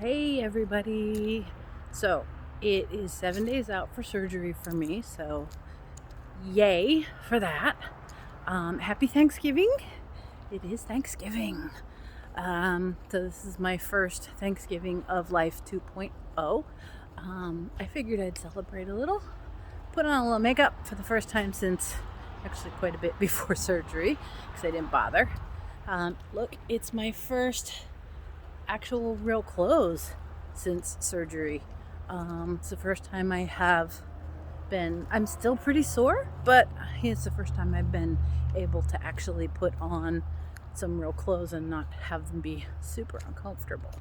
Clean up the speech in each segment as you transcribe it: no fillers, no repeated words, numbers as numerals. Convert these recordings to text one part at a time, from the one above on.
Hey everybody. So it is 7 days out for surgery for me, so yay for that. Happy Thanksgiving. It is Thanksgiving. So this is my first Thanksgiving of Life 2.0. I figured I'd celebrate a little, put on a little makeup for the first time since actually quite a bit before surgery because I didn't bother. Look, it's my first actual real clothes since surgery. It's the first time I have been, I'm still pretty sore, but it's the first time I've been able to actually put on some real clothes and not have them be super uncomfortable.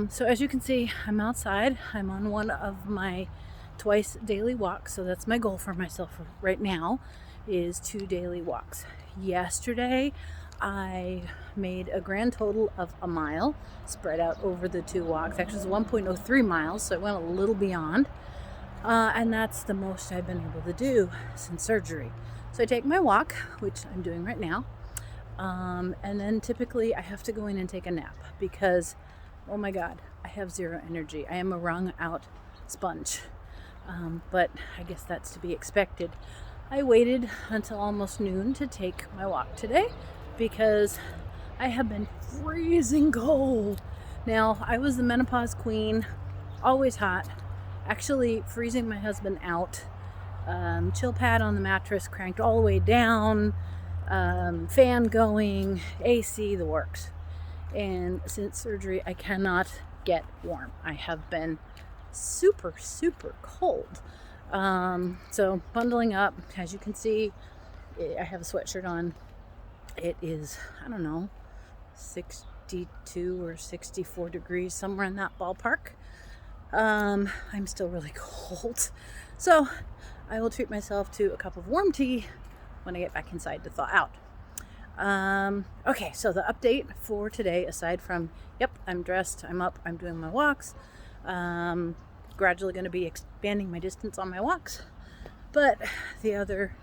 So as you can see, I'm outside. I'm on one of my twice daily walks. So that's my goal for myself right now is 2 daily walks. Yesterday, I made a grand total of a mile spread out over the 2 walks. Actually, it's 1.03 miles, so I went a little beyond. And that's the most I've been able to do since surgery. So I take my walk, which I'm doing right now. And then typically I have to go in and take a nap because, oh my God, I have zero energy. I am a wrung out sponge. But I guess that's to be expected. I waited until almost noon to take my walk today because I have been freezing cold. Now, I was the menopause queen, always hot, actually freezing my husband out. Chill pad on the mattress cranked all the way down, fan going, AC, the works. And since surgery, I cannot get warm. I have been super cold. So bundling up, as you can see, I have a sweatshirt on. It is, I don't know, 62 or 64 degrees, somewhere in that ballpark. I'm still really cold. So I will treat myself to a cup of warm tea when I get back inside to thaw out. Okay, so the update for today, aside from, I'm dressed, I'm up, I'm doing my walks, gradually going to be expanding my distance on my walks. But the other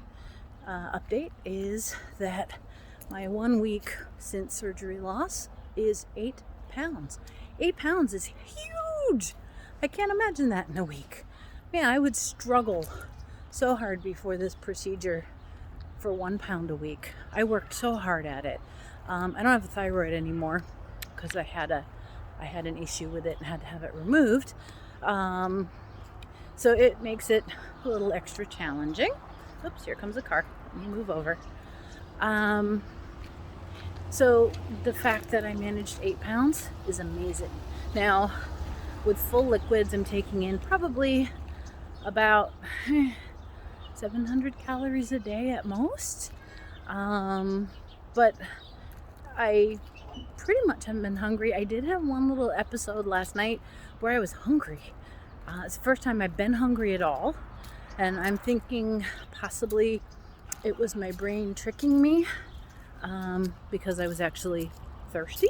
update is that my 1 week since surgery loss is 8 pounds. 8 pounds is huge. I can't imagine that in a week. Man, I would struggle so hard before this procedure for 1 pound a week. I worked so hard at it. I don't have a thyroid anymore because I had an issue with it and had to have it removed. So it makes it a little extra challenging. Oops, here comes a car. Let me move over. So the fact that I managed 8 pounds is amazing. Now, with full liquids, I'm taking in probably about 700 calories a day at most. But I pretty much haven't been hungry. I did have one little episode last night where I was hungry. It's the first time I've been hungry at all. And I'm thinking possibly it was my brain tricking me because I was actually thirsty.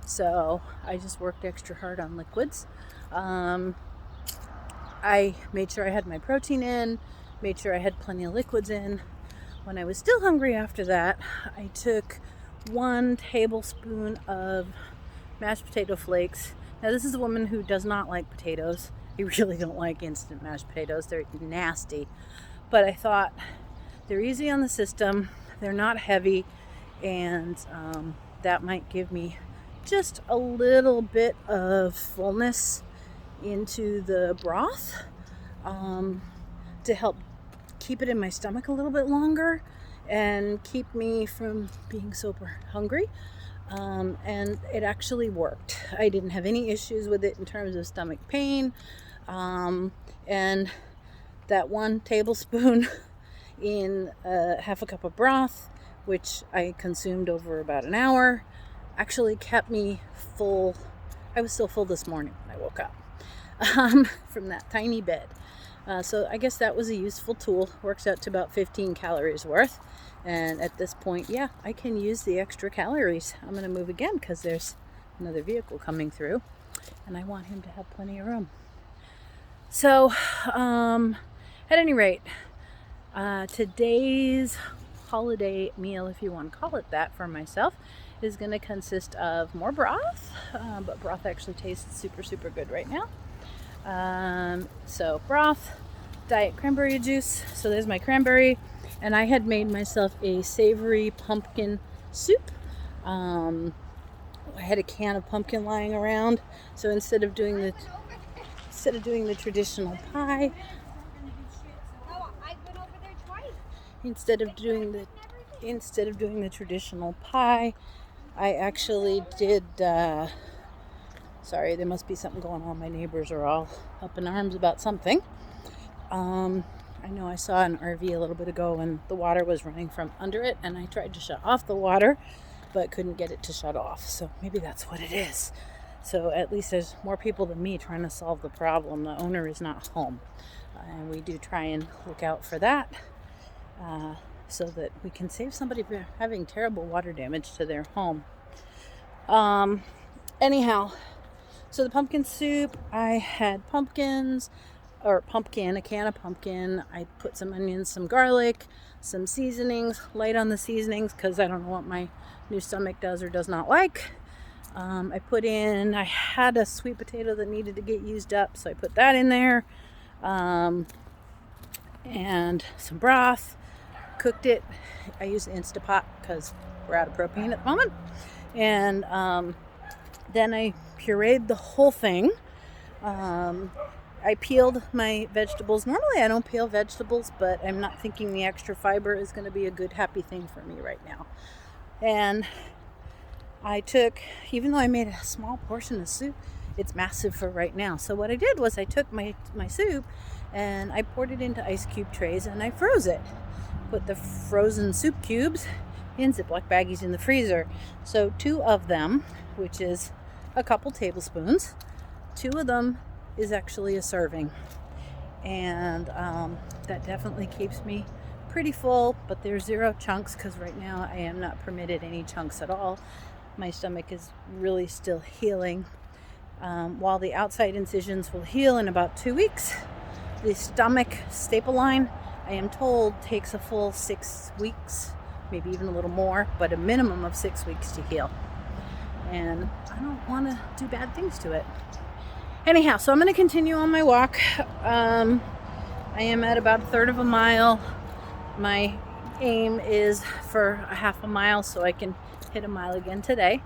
So I just worked extra hard on liquids. I made sure I had my protein in, made sure I had plenty of liquids in. When I was still hungry after that, I took 1 tablespoon of mashed potato flakes. Now, this is a woman who does not like potatoes. I really don't like instant mashed potatoes. They're nasty. But I thought they're easy on the system. They're not heavy. And that might give me just a little bit of fullness into the broth to help keep it in my stomach a little bit longer and keep me from being super hungry. And it actually worked. I didn't have any issues with it in terms of stomach pain. And that 1 tablespoon in half a cup of broth, which I consumed over about an hour, actually kept me full. I was still full this morning when I woke up from that tiny bed. So I guess that was a useful tool. Works out to about 15 calories worth. And at this point, I can use the extra calories. I'm going to move again because there's another vehicle coming through and I want him to have plenty of room. So at any rate, today's holiday meal, if you want to call it that, for myself is going to consist of more broth, but broth actually tastes super, super good right now. So broth, diet cranberry juice. So there's my cranberry, and I had made myself a savory pumpkin soup. I had a can of pumpkin lying around, so instead of doing the traditional pie, instead of doing the traditional pie, I actually did. Sorry, there must be something going on. My neighbors are all up in arms about something. I know I saw an RV a little bit ago and the water was running from under it, and I tried to shut off the water but couldn't get it to shut off. So maybe that's what it is. So at least there's more people than me trying to solve the problem. The owner is not home, and we do try and look out for that, so that we can save somebody from having terrible water damage to their home. Anyhow, so the pumpkin soup, I had a can of pumpkin. I put some onions, some garlic, some seasonings, light on the seasonings because I don't know what my new stomach does or does not like. I had a sweet potato that needed to get used up, so I put that in there. And some broth, cooked it. I use the Instapot because we're out of propane at the moment. And then I pureed the whole thing. I peeled my vegetables. Normally I don't peel vegetables, but I'm not thinking the extra fiber is going to be a good happy thing for me right now. And I took, even though I made a small portion of soup, it's massive for right now. So what I did was I took my soup and I poured it into ice cube trays and I froze it. Put the frozen soup cubes in Ziploc baggies in the freezer. So 2 of them, which is a couple tablespoons, 2 of them is actually a serving. And that definitely keeps me pretty full, but there's 0 chunks because right now I am not permitted any chunks at all. My stomach is really still healing. While the outside incisions will heal in about 2 weeks, the stomach staple line, I am told, takes a full 6 weeks, maybe even a little more, but a minimum of 6 weeks to heal. And I don't want to do bad things to it. Anyhow, so I'm going to continue on my walk. I am at about 1/3 of a mile. My aim is for a 1/2 a mile so I can hit a mile again today.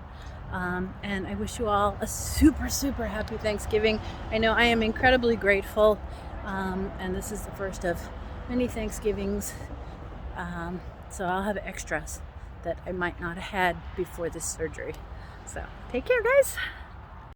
And I wish you all a super, super happy Thanksgiving. I know I am incredibly grateful, and this is the first of many Thanksgivings. So I'll have extras that I might not have had before this surgery. So take care, guys.